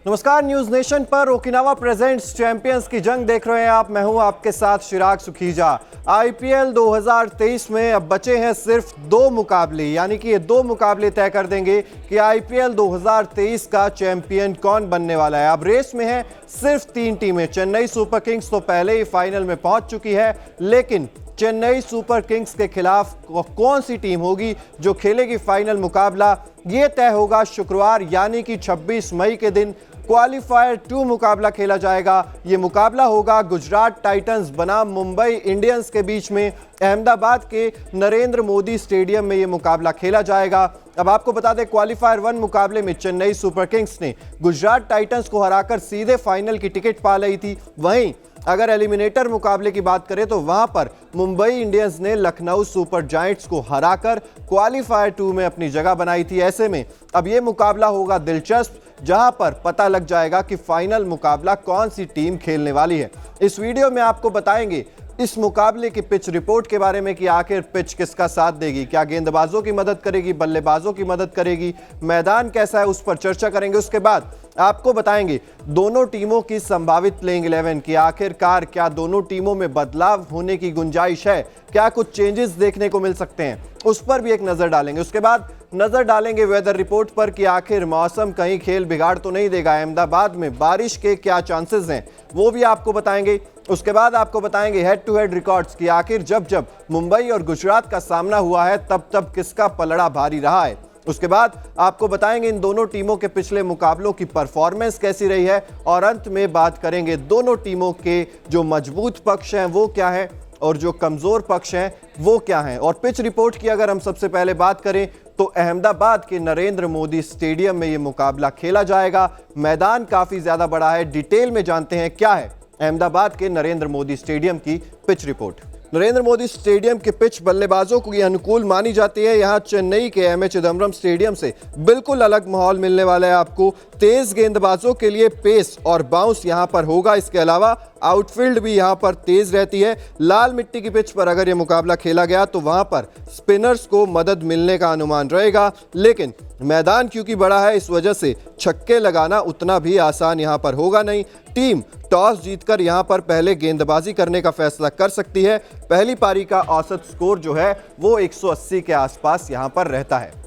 नमस्कार, news nation पर Okinawa presents champions की जंग देख रहे हैं आप। मैं हूं आपके साथ चिराग सुखीजा। आईपीएल 2023 में अब बचे हैं सिर्फ 2 मुकाबले, यानी कि ये 2 मुकाबले तय कर देंगे कि आईपीएल 2023 का चैंपियन कौन बनने वाला है। अब रेस में है सिर्फ 3 टीमें। चेन्नई सुपर किंग्स तो पहले ही फाइनल में पहुंच चुकी है, लेकिन चेन्नई सुपर किंग्स के खिलाफ कौन सी टीम होगी जो खेलेगी फाइनल मुकाबला, ये तय होगा शुक्रवार यानी कि 26 मई के दिन। क्वालीफायर 2 मुकाबला खेला जाएगा। ये मुकाबला होगा गुजरात टाइटंस बनाम मुंबई इंडियंस के बीच में। अहमदाबाद के नरेंद्र मोदी स्टेडियम में ये मुकाबला खेला जाएगा। अब आपको बता दें, क्वालीफायर 1 मुकाबले में चेन्नई सुपर किंग्स ने गुजरात टाइटंस को हराकर सीधे फाइनल की टिकट पा ली थी। वहीं अगर एलिमिनेटर मुकाबले की बात करें तो वहां पर मुंबई इंडियंस ने लखनऊ सुपर जायंट्स को हराकर क्वालीफायर 2 में अपनी जगह बनाई थी। ऐसे में अब यह मुकाबला होगा दिलचस्प, जहां पर पता लग जाएगा कि फाइनल मुकाबला कौन सी टीम खेलने वाली है। इस वीडियो में आपको बताएंगे इस मुकाबले की पिच रिपोर्ट के बारे में कि आखिर पिच किसका साथ देगी, क्या गेंदबाजों की मदद करेगी, बल्लेबाजों की मदद करेगी, मैदान कैसा है, उस पर चर्चा करेंगे। उसके बाद आपको बताएंगे दोनों टीमों की संभावित प्लेइंग 11 की आखिरकार क्या दोनों टीमों में बदलाव होने की गुंजाइश है, क्या कुछ चेंजेस देखने को मिल सकते हैं, उस पर भी एक नजर डालेंगे। उसके बाद नजर डालेंगे वेदर रिपोर्ट पर कि आखिर मौसम कहीं खेल बिगाड़ तो नहीं देगा। अहमदाबाद में बारिश के क्या चांसेस हैं, वो भी आपको बताएंगे। उसके बाद आपको बताएंगे हेड टू हेड रिकॉर्ड्स की आखिर जब जब मुंबई और गुजरात का सामना हुआ है तब तब किसका पलड़ा भारी रहा है। उसके बाद आपको बताएंगे इन दोनों टीमों के पिछले मुकाबलों की परफॉर्मेंस कैसी रही है, और अंत में बात करेंगे दोनों टीमों के जो मजबूत पक्ष हैं वो क्या है और जो कमजोर पक्ष हैं वो क्या हैं। और पिच रिपोर्ट की अगर हम सबसे पहले बात करें तो अहमदाबाद के नरेंद्र मोदी स्टेडियम में ये मुकाबला खेला जाएगा। मैदान काफी ज्यादा बड़ा है। डिटेल में जानते हैं क्या है अहमदाबाद के नरेंद्र मोदी स्टेडियम की pitch report. Narendra Modi stadium की पिच बल्लेबाजों को अनुकूल मानी जाती है। यहां चेन्नई के एमए चिदम्बरम स्टेडियम से बिल्कुल अलग माहौल मिलने वाला है आपको। तेज गेंदबाजों के लिए पेस और बाउंस यहां पर होगा। इसके अलावा आउटफील्ड भी यहां पर तेज रहती है। लाल मिट्टी की पिच पर अगर यह मुकाबला खेला गया तो वहां पर स्पिनर्स को मदद मिलने का अनुमान रहेगा, लेकिन मैदान क्योंकि बड़ा है इस वजह से छक्के लगाना उतना भी आसान यहां पर होगा नहीं। टीम टॉस जीतकर यहां पर पहले गेंदबाजी करने का फैसला कर सकती है। पहली पारी का औसत स्कोर जो है वो 180 के आसपास यहां पर रहता है।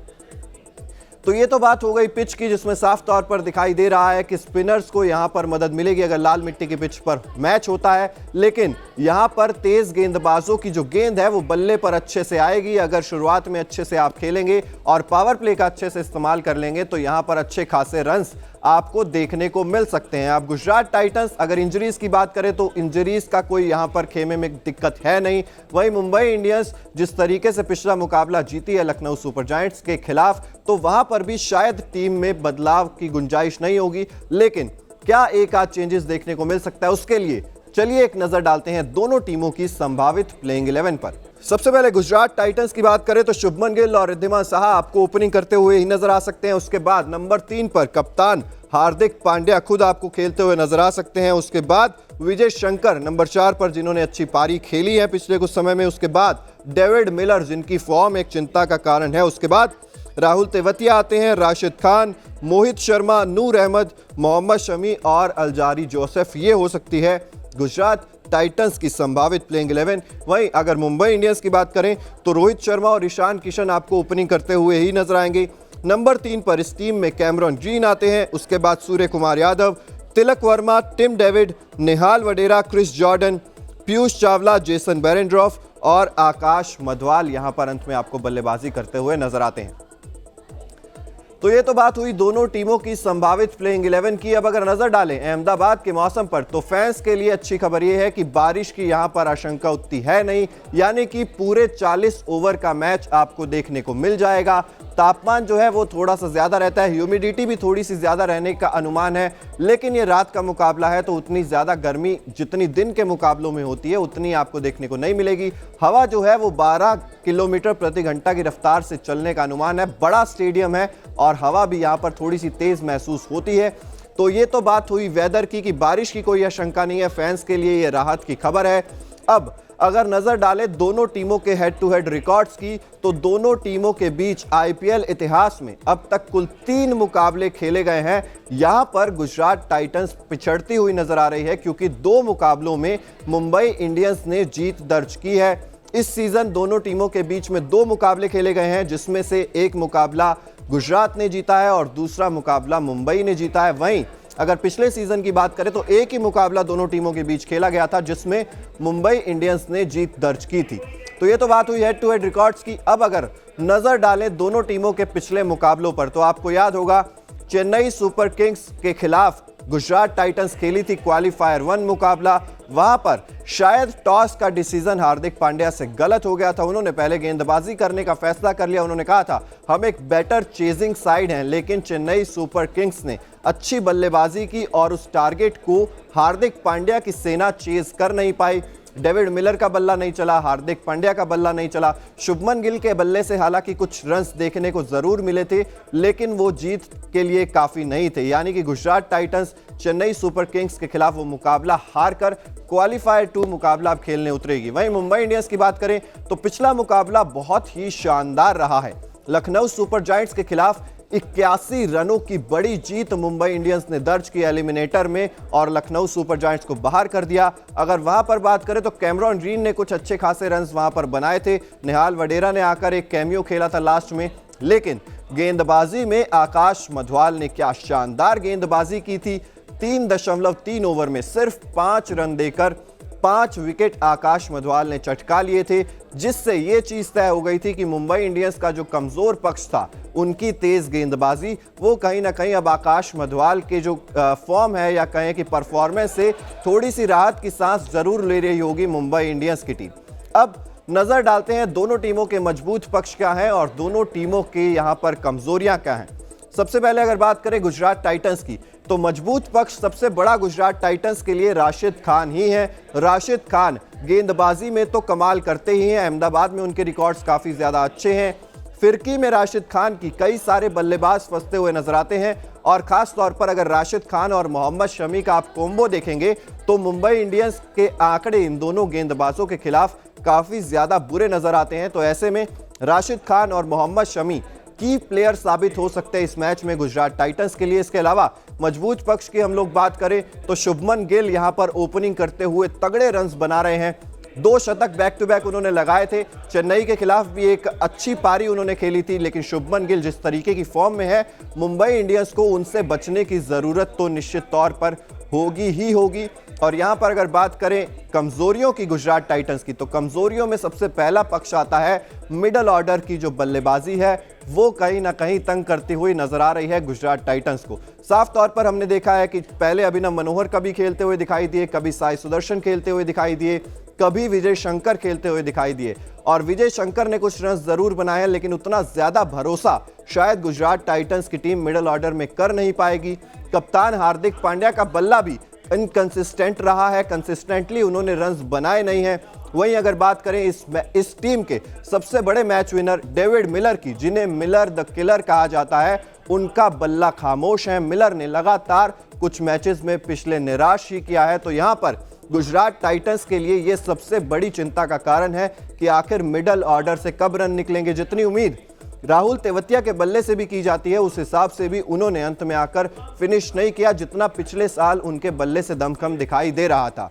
तो ये तो बात हो गई पिच की, जिसमें साफ तौर पर दिखाई दे रहा है कि स्पिनर्स को यहां पर मदद मिलेगी अगर लाल मिट्टी की पिच पर मैच होता है। लेकिन यहां पर तेज गेंदबाजों की जो गेंद है वो बल्ले पर अच्छे से आएगी। अगर शुरुआत में अच्छे से आप खेलेंगे और पावर प्ले का अच्छे से इस्तेमाल कर लेंगे तो यहां पर अच्छे खासे रन्स आपको देखने को मिल सकते हैं। अब गुजरात टाइटंस अगर इंजरीज की बात करें तो इंजरीज का कोई यहां पर खेमे में दिक्कत है नहीं। वहीं मुंबई इंडियंस जिस तरीके से पिछला मुकाबला जीती है लखनऊ सुपर जायंट्स के खिलाफ, तो वहां पर भी शायद टीम में बदलाव की गुंजाइश नहीं होगी, लेकिन क्या एक आध चेंजेस देखने को मिल सकता है, उसके लिए चलिए एक नजर डालते हैं दोनों टीमों की संभावित प्लेइंग 11 पर। सबसे पहले गुजरात टाइटंस की बात करें तो शुभमन गिल और रिद्धिमान साहा आपको ओपनिंग करते हुए ही नजर आ सकते हैं। उसके बाद नंबर 3 पर कप्तान हार्दिक पांड्या खुद आपको खेलते हुए नजर आ सकते हैं। उसके बाद विजय शंकर नंबर 4 पर, जिन्होंने अच्छी पारी खेली है पिछले कुछ समय में। उसके बाद डेविड मिलर, जिनकी फॉर्म एक चिंता का कारण है। उसके बाद राहुल तेवतिया आते हैं, राशिद खान, मोहित शर्मा, नूर अहमद, मोहम्मद शमी और अलजारी जोसेफ। ये हो सकती है गुजरात टाइटंस की संभावित प्लेइंग 11। वहीं अगर मुंबई इंडियंस की बात करें तो रोहित शर्मा और ईशान किशन आपको ओपनिंग करते हुए ही नजर आएंगे। नंबर 3 पर इस टीम में कैमरॉन ग्रीन आते हैं। उसके बाद Surya Kumar Yadav, Tilak Varma, Tim David, Nehal Wadhera, Chris Jordan, Piyush Chawla, Jason Behrendorff और आकाश मधवाल यहां पर अंत में आपको बल्लेबाजी करते हुए नजर आते हैं। तो ये तो बात हुई दोनों टीमों की संभावित प्लेइंग 11 की। अब अगर नजर डालें अहमदाबाद के मौसम पर तो फैंस के लिए अच्छी खबर यह है कि बारिश की यहां पर आशंका उतनी है नहीं, यानी कि पूरे 40 ओवर का मैच आपको देखने को मिल जाएगा। तापमान जो है वो थोड़ा सा ज्यादा रहता है, ह्यूमिडिटी भी थोड़ी सी ज्यादा रहने का अनुमान है, लेकिन ये रात का मुकाबला है तो उतनी ज्यादा गर्मी जितनी दिन के मुकाबलों में होती है उतनी आपको देखने को नहीं मिलेगी। हवा जो है वो 12 किलोमीटर प्रति घंटा की रफ्तार से चलने का अनुमान है। बड़ा स्टेडियम है और हवा भी यहाँ पर थोड़ी सी तेज महसूस होती है। तो ये तो बात हुई वेदर की कि बारिश की कोई आशंका नहीं है, फैंस के लिए ये राहत की खबर है। अब अगर नजर डालें दोनों टीमों के हेड टू हेड रिकॉर्ड्स की, तो दोनों टीमों के बीच आईपीएल इतिहास में अब तक कुल 3 मुकाबले खेले गए हैं। यहां पर गुजरात टाइटंस पिछड़ती हुई नजर आ रही है, क्योंकि 2 मुकाबलों में मुंबई इंडियंस ने जीत दर्ज की है। इस सीजन दोनों टीमों के बीच में 2 मुकाबले खेले गए हैं, जिसमें से एक मुकाबला गुजरात ने जीता है और दूसरा मुकाबला मुंबई ने जीता है। वहीं अगर पिछले सीजन की बात करें तो एक ही मुकाबला दोनों टीमों के बीच खेला गया था, जिसमें मुंबई इंडियंस ने जीत दर्ज की थी। तो ये तो बात हुई हेड टू हेड रिकॉर्ड्स की। अब अगर नजर डालें दोनों टीमों के पिछले मुकाबलों पर, तो आपको याद होगा चेन्नई सुपर किंग्स के खिलाफ गुजरात टाइटंस खेली थी क्वालिफायर 1 मुकाबला। वहां पर शायद टॉस का डिसीजन हार्दिक पांड्या से गलत हो गया था। उन्होंने पहले गेंदबाजी करने का फैसला कर लिया। उन्होंने कहा था हम एक बेटर चेजिंग साइड हैं, लेकिन चेन्नई सुपर किंग्स ने अच्छी बल्लेबाजी की और उस टारगेट को हार्दिक पांड्या की सेना चेज कर नहीं पाई। डेविड मिलर का बल्ला नहीं चला, हार्दिक पांड्या का बल्ला नहीं चला। शुभमन गिल के बल्ले से हालांकि कुछ रन्स देखने को जरूर मिले थे, लेकिन वो जीत के लिए काफी नहीं थे। यानी कि Gujarat Titans Chennai super Kings के खिलाफ वो मुकाबला हारकर क्वालिफायर 2 मुकाबला अब खेलने उतरेगी। वहीं मुंबई इंडियंस की बात करें तो पिछला मुकाबला बहुत ही शानदार रहा है। लखनऊ सुपर जायंट्स के खिलाफ 81 रनों की बड़ी जीत मुंबई इंडियंस ने दर्ज की एलिमिनेटर में और लखनऊ सुपर जायंट्स को बाहर कर दिया। अगर वहां पर बात करें तो कैमरॉन ग्रीन ने कुछ अच्छे खासे रन्स वहां पर बनाए थे। निहाल वडेरा ने आकर एक कैमियो खेला था लास्ट में, लेकिन गेंदबाजी में आकाश मधवाल ने क्या शानदार गेंदबाजी की थी। 3.3 ओवर में सिर्फ 5 रन देकर 5 विकेट आकाश मधवाल ने चटका लिए थे, जिससे यह चीज तय हो गई थी कि मुंबई इंडियंस का जो कमजोर पक्ष था, उनकी तेज गेंदबाजी, वो कहीं ना कहीं अब आकाश मधवाल के जो फॉर्म है या कहें कि परफॉर्मेंस से थोड़ी सी राहत की सांस जरूर ले रही होगी मुंबई इंडियंस की टीम। अब नजर डालते हैं दोनों टीमों के मजबूत पक्ष क्या हैं और दोनों टीमों के यहां पर कमजोरियां क्या हैं। सबसे पहले अगर बात करें गुजरात टाइटंस की, तो मजबूत पक्ष सबसे बड़ा गुजरात टाइटंस के लिए राशिद खान ही है। राशिद खान गेंदबाजी में तो कमाल करते ही हैं, अहमदाबाद में उनके रिकॉर्ड्स काफी ज्यादा अच्छे हैं। फिरकी में राशिद खान की कई सारे बल्लेबाज फंसते हुए नजर आते हैं और खास तौर पर अगर राशिद खान और मोहम्मद शमी का आप कॉम्बो देखेंगे तो मुंबई इंडियंस के आंकड़े इन दोनों गेंदबाजों के खिलाफ काफी ज्यादा बुरे नजर आते हैं। तो ऐसे में राशिद खान और मोहम्मद शमी की प्लेयर साबित हो सकते हैं इस मैच में गुजरात टाइटंस के लिए। इसके अलावा मजबूत पक्ष की हम लोग बात करें तो शुभमन गिल यहां पर ओपनिंग करते हुए तगड़े रन्स बना रहे हैं। 2 शतक बैक टू बैक उन्होंने लगाए थे। चेन्नई के खिलाफ भी एक अच्छी पारी उन्होंने खेली थी, लेकिन शुभमन गिल जिस तरीके की फॉर्म में है, मुंबई इंडियंस को उनसे बचने की जरूरत तो निश्चित तौर पर होगी ही होगी। और यहां पर अगर बात करें कमजोरियों की गुजरात टाइटंस की, तो कमजोरियों में सबसे पहला पक्ष आता है मिडल ऑर्डर की जो बल्लेबाजी है, वो कहीं ना कहीं तंग करती हुई नजर आ रही है गुजरात टाइटंस को। साफ तौर पर हमने देखा है कि पहले अभिनव मनोहर कभी खेलते हुए दिखाई दिए, कभी साई सुदर्शन खेलते हुए दिखाई दिए, कभी विजय शंकर खेलते हुए दिखाई दिए। और विजय शंकर ने कुछ रन जरूर बनाए हैं, लेकिन उतना ज्यादा भरोसा शायद गुजरात टाइटंस की टीम मिडल ऑर्डर में कर नहीं पाएगी। कप्तान हार्दिक पांड्या का बल्ला भी इनकंसिस्टेंट रहा है, कंसिस्टेंटली उन्होंने रन्स बनाए नहीं हैं। वहीं अगर बात करें इस टीम के सबसे बड़े मैच विनर डेविड मिलर की, जिन्हें मिलर द किलर कहा जाता है, उनका बल्ला खामोश है। मिलर ने लगातार कुछ मैचेस में पिछले निराश ही किया है। तो यहां पर गुजरात टाइटंस के लिए यह सबसे बड़ी चिंता का कारण है कि आखिर मिडल ऑर्डर से कब रन निकलेंगे। जितनी उम्मीद राहुल तेवतिया के बल्ले से भी की जाती है, उस हिसाब से भी उन्होंने अंत में आकर फिनिश नहीं किया जितना पिछले साल उनके बल्ले से दमखम दिखाई दे रहा था।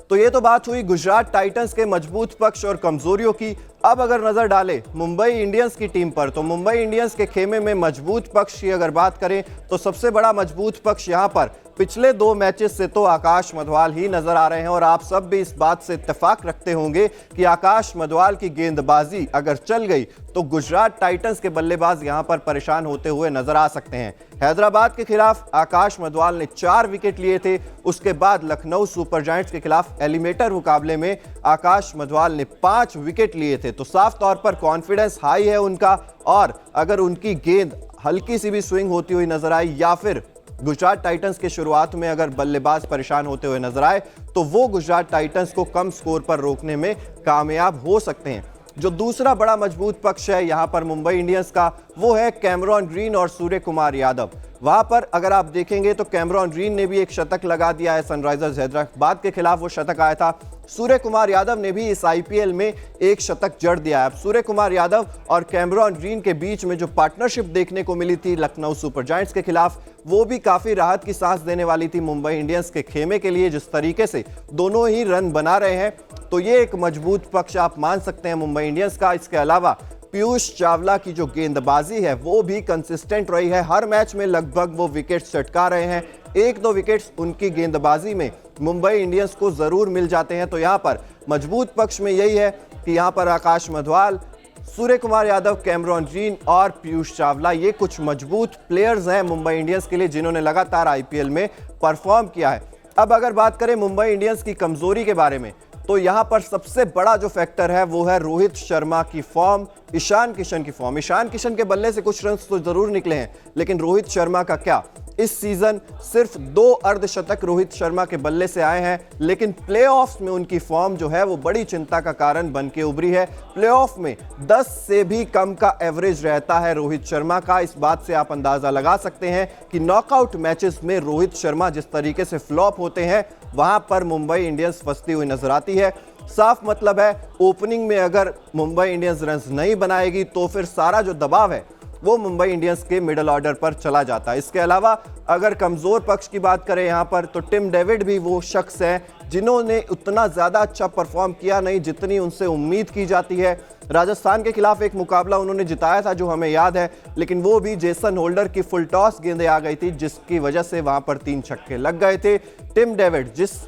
तो ये तो बात हुई गुजरात टाइटंस के मजबूत पक्ष और कमजोरियों की। अब अगर नजर डालें मुंबई इंडियंस की टीम पर, तो मुंबई इंडियंस के खेमे में मजबूत पक्ष की अगर बात करें तो सबसे बड़ा मजबूत पक्ष यहां पर पिछले 2 मैचेस से तो आकाश मधवाल ही नजर आ रहे हैं। और आप सब भी इस बात से इत्तेफाक रखते होंगे कि आकाश मधवाल की गेंदबाजी अगर चल गई तो गुजरात टाइटंस के बल्लेबाज यहां पर परेशान होते हुए नजर आ सकते हैं। हैदराबाद के खिलाफ आकाश मधवाल ने 4 विकेट लिए थे। उसके बाद लखनऊ सुपर जायंट्स के खिलाफ एलिमिनेटर मुकाबले में आकाश मधवाल ने 5 विकेट लिए थे। तो साफ तौर पर कॉन्फिडेंस हाई है उनका, और अगर उनकी गेंद हल्की सी भी स्विंग होती हुई नजर आई या फिर गुजरात टाइटंस के शुरुआत में अगर बल्लेबाज परेशान होते हुए नजर आए, तो वो गुजरात टाइटंस को कम स्कोर पर रोकने में कामयाब हो सकते हैं। जो दूसरा बड़ा मजबूत पक्ष है यहां पर मुंबई इंडियंस का, वो है कैमरॉन ग्रीन और सूर्य कुमार यादव। वहां पर अगर आप देखेंगे तो कैमरॉन ग्रीन ने भी एक शतक लगा दिया है, सनराइजर्स हैदराबाद के खिलाफ वो शतक आया था। सूर्य कुमार यादव ने भी इस आईपीएल में एक शतक जड़ दिया है। अब सूर्य कुमार यादव और कैमरॉन ग्रीन के बीच में जो पार्टनरशिप देखने को मिली थी लखनऊ सुपर जायंट्स के खिलाफ, वो भी काफी राहत की सांस देने वाली थी मुंबई इंडियंस के खेमे के लिए। जिस तरीके से दोनों ही रन बना रहे हैं तो ये एक मजबूत पक्ष आप मान सकते हैं मुंबई इंडियंस का। इसके अलावा पीयूष चावला की जो गेंदबाजी है वो भी कंसिस्टेंट रही है, हर मैच में लगभग वो विकेट्स चटका रहे हैं। एक दो विकेट्स उनकी गेंदबाजी में मुंबई इंडियंस को जरूर मिल जाते हैं। तो यहाँ पर मजबूत पक्ष में यही है कि यहाँ पर आकाश मधवाल, सूर्य कुमार यादव, कैमरॉन ग्रीन और पीयूष चावला, ये कुछ मजबूत प्लेयर्स हैं मुंबई इंडियंस के लिए जिन्होंने लगातार आईपीएल में परफॉर्म किया है। अब अगर बात करें मुंबई इंडियंस की कमजोरी के बारे में, तो यहां पर सबसे बड़ा जो फैक्टर है वो है रोहित शर्मा की फॉर्म, ईशान किशन की फॉर्म। ईशान किशन के बल्ले से कुछ रन तो जरूर निकले हैं, लेकिन रोहित शर्मा का क्या? इस सीजन सिर्फ 2 अर्धशतक रोहित शर्मा के बल्ले से आए हैं, लेकिन प्लेऑफ्स में उनकी फॉर्म जो है वो बड़ी चिंता का कारण बन के उभरी है। प्लेऑफ में 10 से भी कम का एवरेज रहता है रोहित शर्मा का। इस बात से आप अंदाजा लगा सकते हैं कि नॉकआउट मैचेस में रोहित शर्मा जिस तरीके से फ्लॉप होते हैं वहां पर मुंबई इंडियंस फंसती हुई नजर आती है। साफ मतलब है, ओपनिंग में अगर मुंबई इंडियंस रन नहीं बनाएगी तो फिर सारा जो दबाव है वो मुंबई इंडियंस के मिडिल ऑर्डर पर चला जाता है। इसके अलावा अगर कमजोर पक्ष की बात करें यहां पर, तो टिम डेविड भी वो शख्स हैं जिन्होंने उतना ज्यादा अच्छा परफॉर्म किया नहीं जितनी उनसे उम्मीद की जाती है। राजस्थान के खिलाफ एक मुकाबला उन्होंने जिताया था जो हमें याद है, लेकिन वो भी जेसन होल्डर की फुल टॉस गेंदें आ गई थी जिसकी वजह से वहां पर 3 छक्के लग गए थे। टिम डेविड जिस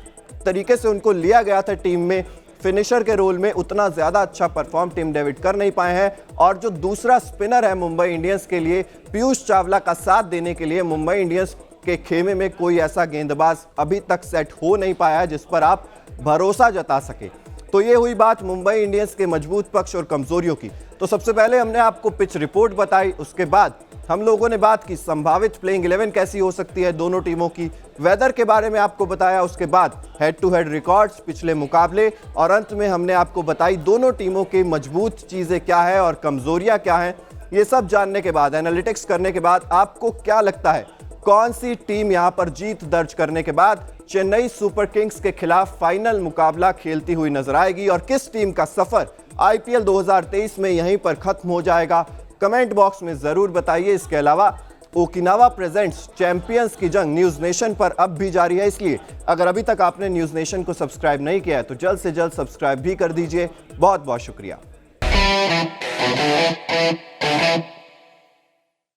तरीके से उनको लिया गया था टीम में फिनिशर के रोल में, उतना ज्यादा अच्छा परफॉर्म टिम डेविड कर नहीं पाए हैं। और जो दूसरा स्पिनर है मुंबई इंडियंस के लिए, पीयूष चावला का साथ देने के लिए मुंबई इंडियंस के खेमे में कोई ऐसा गेंदबाज अभी तक सेट हो नहीं पाया है जिस पर आप भरोसा जता सके। तो ये हुई बात मुंबई इंडियंस के मजबूत पक्ष और कमजोरियों की। तो सबसे पहले हमने आपको पिच रिपोर्ट बताई, उसके बाद हम लोगों ने बात की संभावित प्लेइंग 11 कैसी हो सकती है दोनों टीमों की, वेदर के बारे में आपको बताया, उसके बाद हेड टू हेड रिकॉर्ड्स, पिछले मुकाबले, और अंत में हमने आपको बताई दोनों टीमों की मजबूत चीजें क्या है और कमजोरियां क्या हैं। ये सब जानने के बाद, एनालिटिक्स करने के बाद आपको क्या लगता है कौन सी टीम यहां पर जीत दर्ज करने के बाद चेन्नई सुपर किंग्स के खिलाफ फाइनल मुकाबला खेलती हुई नजर आएगी, और किस टीम का सफर आईपीएल 2023 में यहीं पर खत्म हो जाएगा? कमेंट बॉक्स में जरूर बताइए। इसके अलावा ओकिनावा प्रेजेंट्स चैंपियंस की जंग न्यूज नेशन पर अब भी जारी है, इसलिए अगर अभी तक आपने न्यूज नेशन को सब्सक्राइब नहीं किया है तो जल्द से जल्द सब्सक्राइब भी कर दीजिए। बहुत बहुत शुक्रिया।